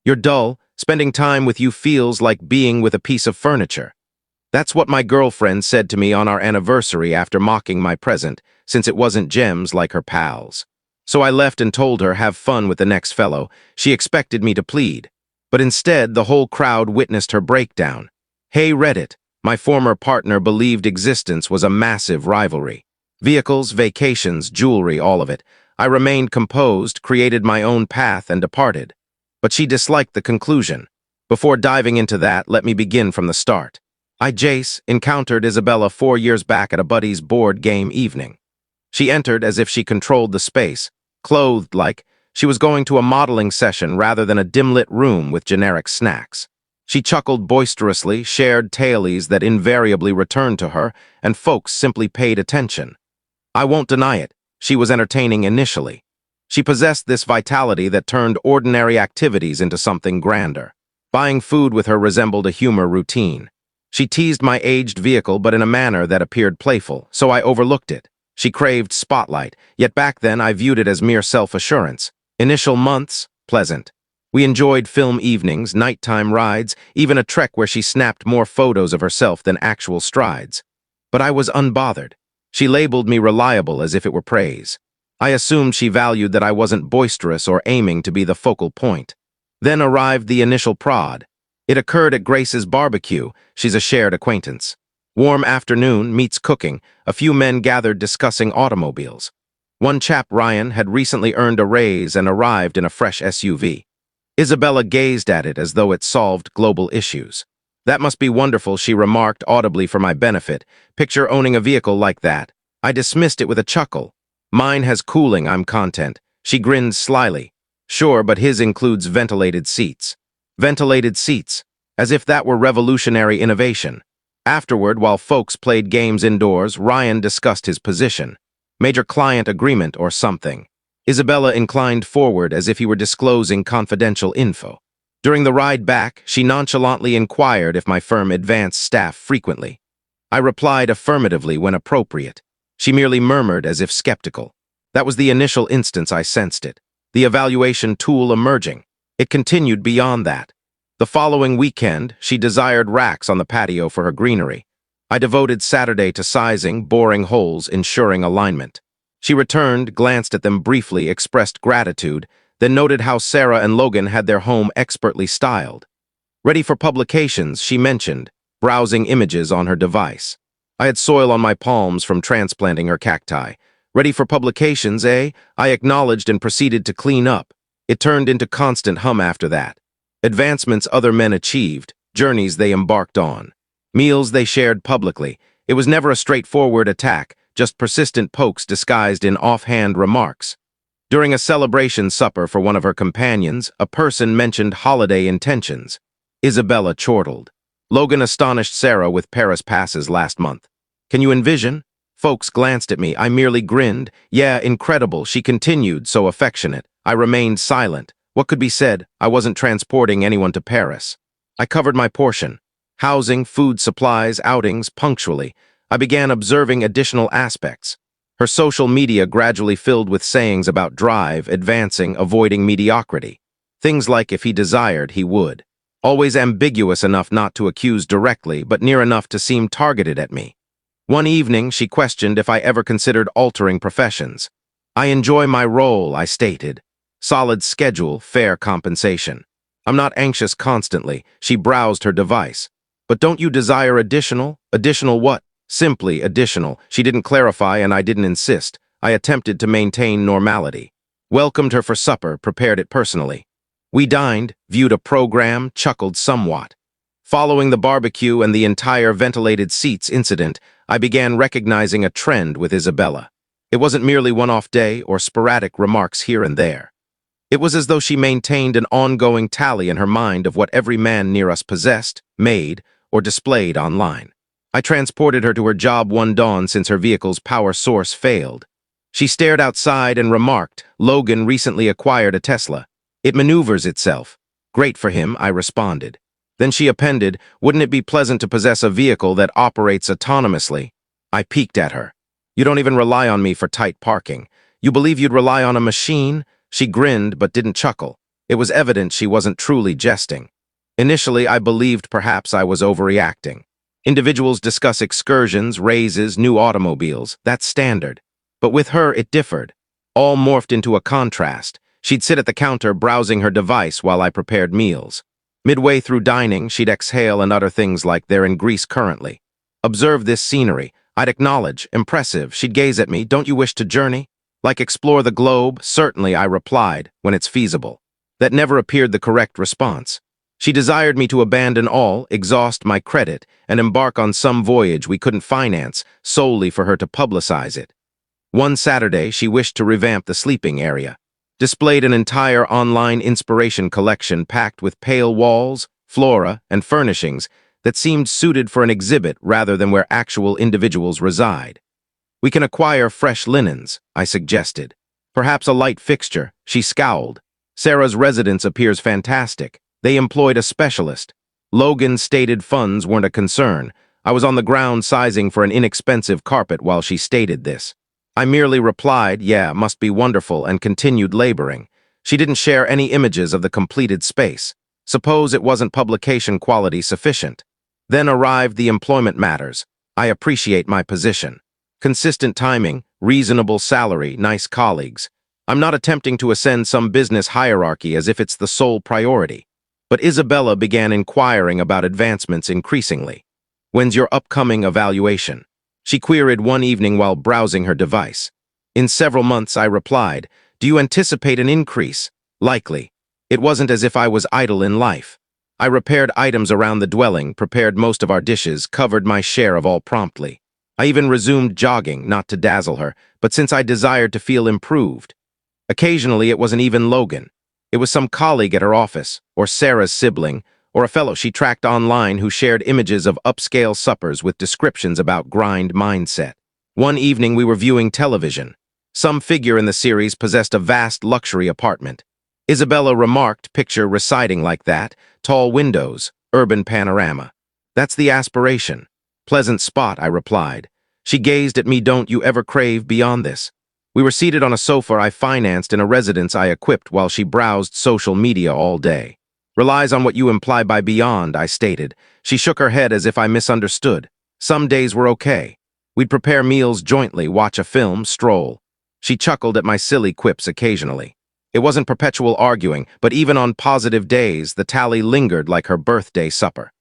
You're dull. Spending time with you feels like being with a piece of furniture. That's what my girlfriend said to me on our anniversary after mocking my present, since it wasn't gems like her pals. So I left and told her have fun with the next fellow. She expected me to plead. But instead, the whole crowd witnessed her breakdown. Hey Reddit, my former partner believed existence was a massive rivalry. Vehicles, vacations, jewelry, all of it. I remained composed, created my own path, and departed. But she disliked the conclusion. Before diving into that, let me begin from the start. Jace, encountered Isabella 4 years back at a buddy's board game evening. She entered as if she controlled the space, clothed like she was going to a modeling session rather than a dim-lit room with generic snacks. She chuckled boisterously, shared tales that invariably returned to her, and folks simply paid attention. I won't deny it, she was entertaining initially. She possessed this vitality that turned ordinary activities into something grander. Buying food with her resembled a humor routine. She teased my aged vehicle, but in a manner that appeared playful, so I overlooked it. She craved spotlight, yet back then I viewed it as mere self-assurance. Initial months, pleasant. We enjoyed film evenings, nighttime rides, even a trek where she snapped more photos of herself than actual strides. But I was unbothered. She labeled me reliable as if it were praise. I assumed she valued that I wasn't boisterous or aiming to be the focal point. Then arrived the initial prod. It occurred at Grace's barbecue. She's a shared acquaintance. Warm afternoon meets cooking. A few men gathered discussing automobiles. One chap, Ryan, had recently earned a raise and arrived in a fresh SUV. Isabella gazed at it as though it solved global issues. That must be wonderful, she remarked audibly for my benefit. Picture owning a vehicle like that. I dismissed it with a chuckle. Mine has cooling, I'm content. She grinned slyly. Sure, but his includes ventilated seats. Ventilated seats, as if that were revolutionary innovation. Afterward, while folks played games indoors, Ryan discussed his position. Major client agreement or something. Isabella inclined forward as if he were disclosing confidential info. During the ride back, she nonchalantly inquired if my firm advanced staff frequently. I replied affirmatively when appropriate. She merely murmured as if skeptical. That was the initial instance I sensed it. The evaluation tool emerging. It continued beyond that. The following weekend, she desired racks on the patio for her greenery. I devoted Saturday to sizing, boring holes, ensuring alignment. She returned, glanced at them briefly, expressed gratitude, then noted how Sarah and Logan had their home expertly styled. Ready for publications, she mentioned, browsing images on her device. I had soil on my palms from transplanting her cacti. Ready for publications, eh? I acknowledged and proceeded to clean up. It turned into constant hum after that. Advancements other men achieved, journeys they embarked on. Meals they shared publicly. It was never a straightforward attack, just persistent pokes disguised in offhand remarks. During a celebration supper for one of her companions, a person mentioned holiday intentions. Isabella chortled. Logan astonished Sarah with Paris passes last month. Can you envision? Folks glanced at me. I merely grinned. Yeah, incredible, she continued, so affectionate. I remained silent. What could be said? I wasn't transporting anyone to Paris. I covered my portion. Housing, food supplies, outings, punctually. I began observing additional aspects. Her social media gradually filled with sayings about drive, advancing, avoiding mediocrity. Things like if he desired, he would. Always ambiguous enough not to accuse directly, but near enough to seem targeted at me. One evening, she questioned if I ever considered altering professions. I enjoy my role, I stated. Solid schedule, fair compensation. I'm not anxious constantly, she browsed her device. But don't you desire additional? Additional what? Simply additional. She didn't clarify and I didn't insist. I attempted to maintain normality. Welcomed her for supper, prepared it personally. We dined, viewed a program, chuckled somewhat. Following the barbecue and the entire ventilated seats incident, I began recognizing a trend with Isabella. It wasn't merely one-off day or sporadic remarks here and there. It was as though she maintained an ongoing tally in her mind of what every man near us possessed, made, or displayed online. I transported her to her job one dawn since her vehicle's power source failed. She stared outside and remarked, Logan recently acquired a Tesla. It maneuvers itself. Great for him, I responded. Then she appended, wouldn't it be pleasant to possess a vehicle that operates autonomously? I peeked at her. You don't even rely on me for tight parking. You believe you'd rely on a machine? She grinned but didn't chuckle. It was evident she wasn't truly jesting. Initially, I believed perhaps I was overreacting. Individuals discuss excursions, raises, new automobiles. That's standard. But with her, it differed. All morphed into a contrast. She'd sit at the counter browsing her device while I prepared meals. Midway through dining, she'd exhale and utter things like they're in Greece currently. Observe this scenery. I'd acknowledge, impressive. She'd gaze at me, don't you wish to journey? Like explore the globe? Certainly, I replied, when it's feasible. That never appeared the correct response. She desired me to abandon all, exhaust my credit, and embark on some voyage we couldn't finance solely for her to publicize it. One Saturday, she wished to revamp the sleeping area. Displayed an entire online inspiration collection packed with pale walls, flora, and furnishings that seemed suited for an exhibit rather than where actual individuals reside. We can acquire fresh linens, I suggested. Perhaps a light fixture. She scowled. Sarah's residence appears fantastic. They employed a specialist. Logan's stated funds weren't a concern. I was on the ground sizing for an inexpensive carpet while she stated this. I merely replied, yeah, must be wonderful, and continued laboring. She didn't share any images of the completed space. Suppose it wasn't publication quality sufficient. Then arrived the employment matters. I appreciate my position. Consistent timing, reasonable salary, nice colleagues. I'm not attempting to ascend some business hierarchy as if it's the sole priority. But Isabella began inquiring about advancements increasingly. When's your upcoming evaluation? She queried one evening while browsing her device. In several months, I replied, do you anticipate an increase? Likely. It wasn't as if I was idle in life. I repaired items around the dwelling, prepared most of our dishes, covered my share of all promptly. I even resumed jogging, not to dazzle her, but since I desired to feel improved. Occasionally, it wasn't even Logan. It was some colleague at her office, or Sarah's sibling, or a fellow she tracked online who shared images of upscale suppers with descriptions about grind mindset. One evening we were viewing television. Some figure in the series possessed a vast luxury apartment. Isabella remarked, picture residing like that, tall windows, urban panorama. That's the aspiration. Pleasant spot, I replied. She gazed at me, don't you ever crave beyond this? We were seated on a sofa I financed in a residence I equipped while she browsed social media all day. Relies on what you imply by beyond, I stated. She shook her head as if I misunderstood. Some days were okay. We'd prepare meals jointly, watch a film, stroll. She chuckled at my silly quips occasionally. It wasn't perpetual arguing, but even on positive days, the tally lingered like her birthday supper.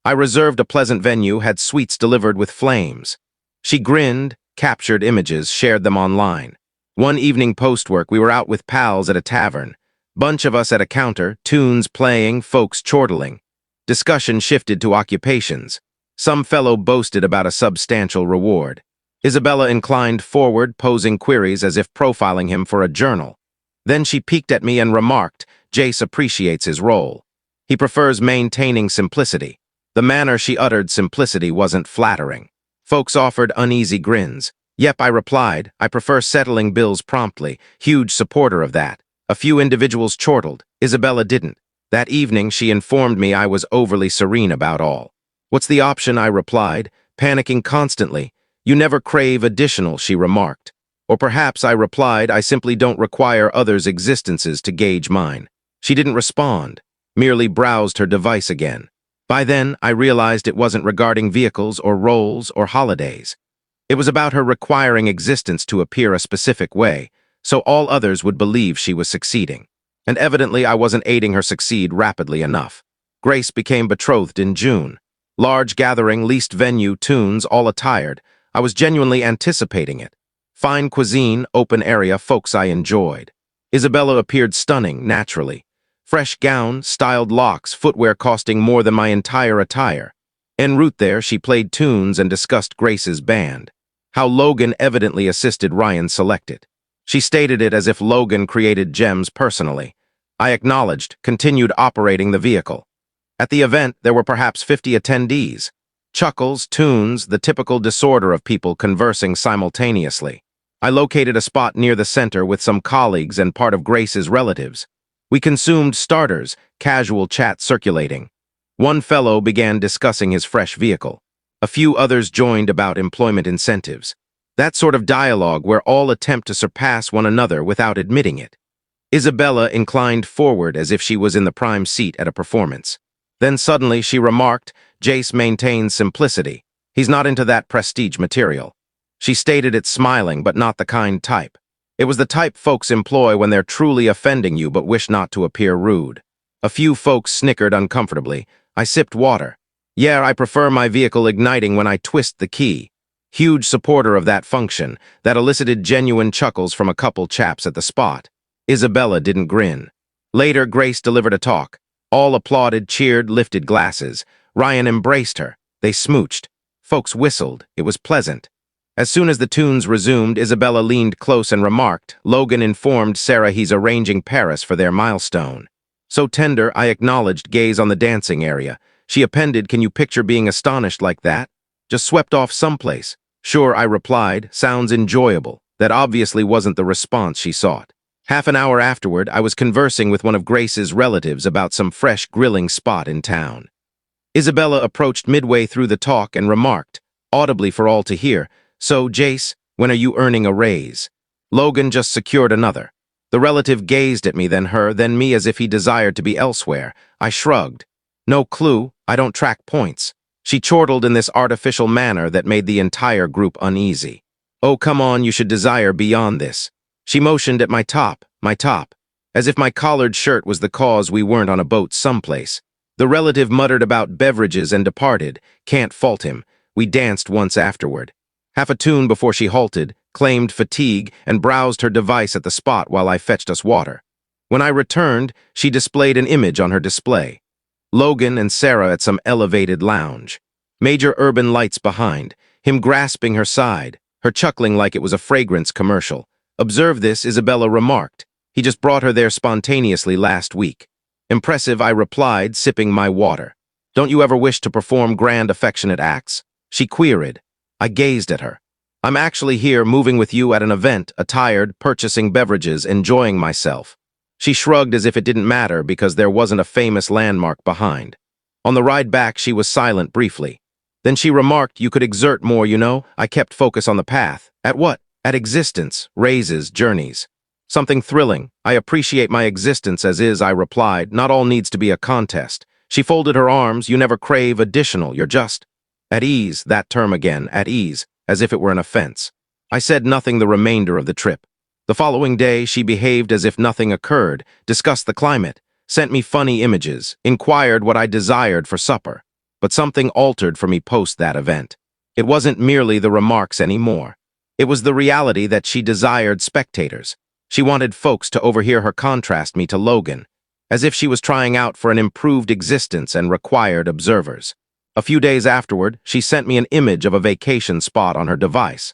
I reserved a pleasant venue, had sweets delivered with flames. She grinned, captured images, shared them online. One evening post-work, we were out with pals at a tavern. Bunch of us at a counter, tunes playing, folks chortling. Discussion shifted to occupations. Some fellow boasted about a substantial reward. Isabella inclined forward, posing queries as if profiling him for a journal. Then she peeked at me and remarked, Jace appreciates his role. He prefers maintaining simplicity. The manner she uttered simplicity wasn't flattering. Folks offered uneasy grins. Yep, I replied, I prefer settling bills promptly, huge supporter of that. A few individuals chortled. Isabella didn't. That evening, she informed me I was overly serene about all. What's the option, I replied, panicking constantly. You never crave additional, she remarked. Or perhaps, I replied, I simply don't require others' existences to gauge mine. She didn't respond, merely browsed her device again. By then, I realized it wasn't regarding vehicles or roles or holidays. It was about her requiring existence to appear a specific way, so all others would believe she was succeeding. And evidently I wasn't aiding her succeed rapidly enough. Grace became betrothed in June. Large gathering, leased venue, tunes, all attired. I was genuinely anticipating it. Fine cuisine, open area, folks I enjoyed. Isabella appeared stunning, naturally. Fresh gown, styled locks, footwear costing more than my entire attire. En route there, she played tunes and discussed Grace's band. How Logan evidently assisted Ryan select it. She stated it as if Logan created gems personally. I acknowledged, continued operating the vehicle. At the event, there were perhaps 50 attendees. Chuckles, tunes, the typical disorder of people conversing simultaneously. I located a spot near the center with some colleagues and part of Grace's relatives. We consumed starters, casual chat circulating. One fellow began discussing his fresh vehicle. A few others joined about employment incentives. That sort of dialogue where all attempt to surpass one another without admitting it. Isabella inclined forward as if she was in the prime seat at a performance. Then suddenly she remarked, Jace maintains simplicity. He's not into that prestige material. She stated it smiling, but not the kind type. It was the type folks employ when they're truly offending you but wish not to appear rude. A few folks snickered uncomfortably. I sipped water. Yeah, I prefer my vehicle igniting when I twist the key. Huge supporter of that function, that elicited genuine chuckles from a couple chaps at the spot. Isabella didn't grin. Later, Grace delivered a talk. All applauded, cheered, lifted glasses. Ryan embraced her. They smooched. Folks whistled. It was pleasant. As soon as the tunes resumed, Isabella leaned close and remarked, Logan informed Sarah he's arranging Paris for their milestone. So tender, I acknowledged gaze on the dancing area. She appended, can you picture being astonished like that? Just swept off someplace. Sure, I replied, sounds enjoyable. That obviously wasn't the response she sought. Half an hour afterward, I was conversing with one of Grace's relatives about some fresh grilling spot in town. Isabella approached midway through the talk and remarked, audibly for all to hear, so, Jace, when are you earning a raise? Logan just secured another. The relative gazed at me, then her, then me as if he desired to be elsewhere. I shrugged. No clue, I don't track points. She chortled in this artificial manner that made the entire group uneasy. Oh, come on, you should desire beyond this. She motioned at my top, as if my collared shirt was the cause we weren't on a boat someplace. The relative muttered about beverages and departed. Can't fault him. We danced once afterward. Half a tune before she halted, claimed fatigue, and browsed her device at the spot while I fetched us water. When I returned, she displayed an image on her display. Logan and Sarah at some elevated lounge. Major urban lights behind, him grasping her side, her chuckling like it was a fragrance commercial. Observe this, Isabella remarked. He just brought her there spontaneously last week. Impressive, I replied, sipping my water. Don't you ever wish to perform grand affectionate acts? She queried. I gazed at her. I'm actually here moving with you at an event, attired, purchasing beverages, enjoying myself. She shrugged as if it didn't matter because there wasn't a famous landmark behind. On the ride back, she was silent briefly. Then she remarked, you could exert more, you know. I kept focus on the path. At what? At existence, raises, journeys. Something thrilling. I appreciate my existence as is, I replied. Not all needs to be a contest. She folded her arms. You never crave additional. You're just at ease, that term again, at ease, as if it were an offense. I said nothing the remainder of the trip. The following day, she behaved as if nothing occurred, discussed the climate, sent me funny images, inquired what I desired for supper. But something altered for me post that event. It wasn't merely the remarks anymore. It was the reality that she desired spectators. She wanted folks to overhear her contrast me to Logan, as if she was trying out for an improved existence and required observers. A few days afterward, she sent me an image of a vacation spot on her device.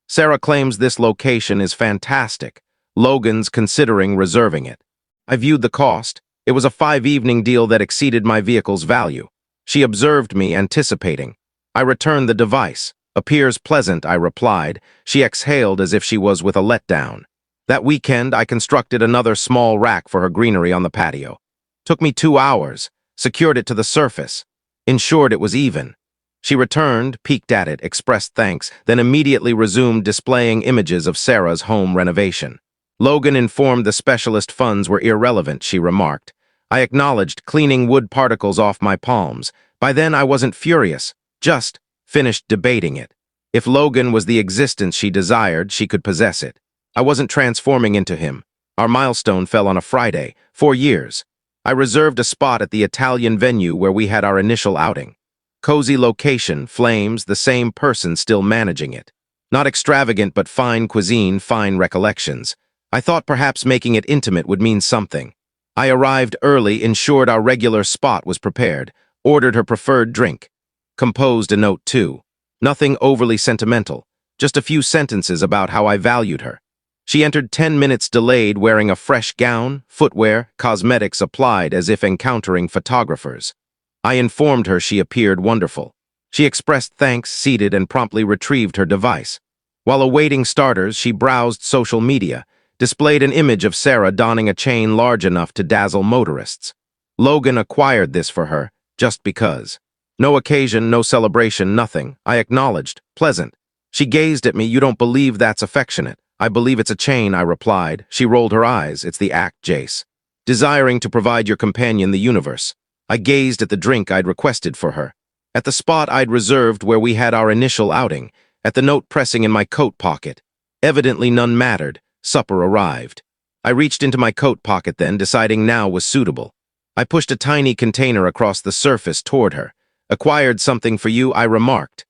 Sarah claims this location is fantastic. Logan's considering reserving it. I viewed the cost. It was a 5-evening deal that exceeded my vehicle's value. She observed me, anticipating. I returned the device. Appears pleasant, I replied. She exhaled as if she was with a letdown. That weekend, I constructed another small rack for her greenery on the patio. Took me 2 hours. Secured it to the surface. Ensured it was even. She returned, peeked at it, expressed thanks, then immediately resumed displaying images of Sarah's home renovation. Logan informed the specialist funds were irrelevant, she remarked. I acknowledged, cleaning wood particles off my palms. By then I wasn't furious, just finished debating it. If Logan was the existence she desired, she could possess it. I wasn't transforming into him. Our milestone fell on a Friday, 4 years. I reserved a spot at the Italian venue where we had our initial outing. Cozy location, flames, the same person still managing it. Not extravagant, but fine cuisine, fine recollections. I thought perhaps making it intimate would mean something. I arrived early, ensured our regular spot was prepared, ordered her preferred drink. Composed a note too. Nothing overly sentimental, just a few sentences about how I valued her. She entered 10 minutes delayed, wearing a fresh gown, footwear, cosmetics applied as if encountering photographers. I informed her she appeared wonderful. She expressed thanks, seated, and promptly retrieved her device. While awaiting starters, she browsed social media, displayed an image of Sarah donning a chain large enough to dazzle motorists. Logan acquired this for her, just because. No occasion, no celebration, nothing. I acknowledged. Pleasant. She gazed at me. You don't believe that's affectionate. I believe it's a chain, I replied. She rolled her eyes. It's the act, Jace. Desiring to provide your companion the universe. I gazed at the drink I'd requested for her. At the spot I'd reserved where we had our initial outing. At the note pressing in my coat pocket. Evidently none mattered. Supper arrived. I reached into my coat pocket then, deciding now was suitable. I pushed a tiny container across the surface toward her. Acquired something for you, I remarked.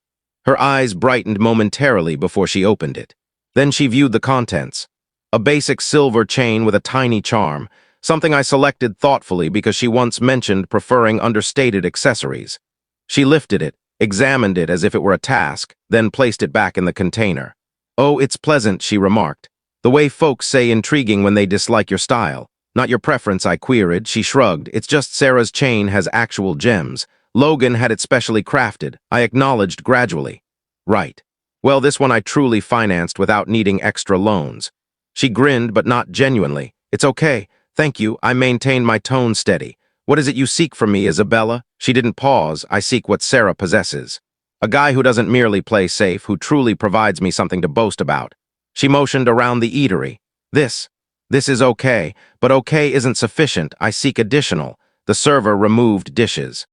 Her eyes brightened momentarily before she opened it. Then she viewed the contents. A basic silver chain with a tiny charm, something I selected thoughtfully because she once mentioned preferring understated accessories. She lifted it, examined it as if it were a task, then placed it back in the container. Oh, it's pleasant, she remarked. The way folks say intriguing when they dislike your style. Not your preference, I queried. She shrugged. It's just Sarah's chain has actual gems. Logan had it specially crafted. I acknowledged gradually. Right. Well, this one I truly financed without needing extra loans. She grinned, but not genuinely. It's okay. Thank you. I maintained my tone steady. What is it you seek from me, Isabella? She didn't pause. I seek what Sarah possesses. A guy who doesn't merely play safe, who truly provides me something to boast about. She motioned around the eatery. This is okay, but okay isn't sufficient. I seek additional. The server removed dishes.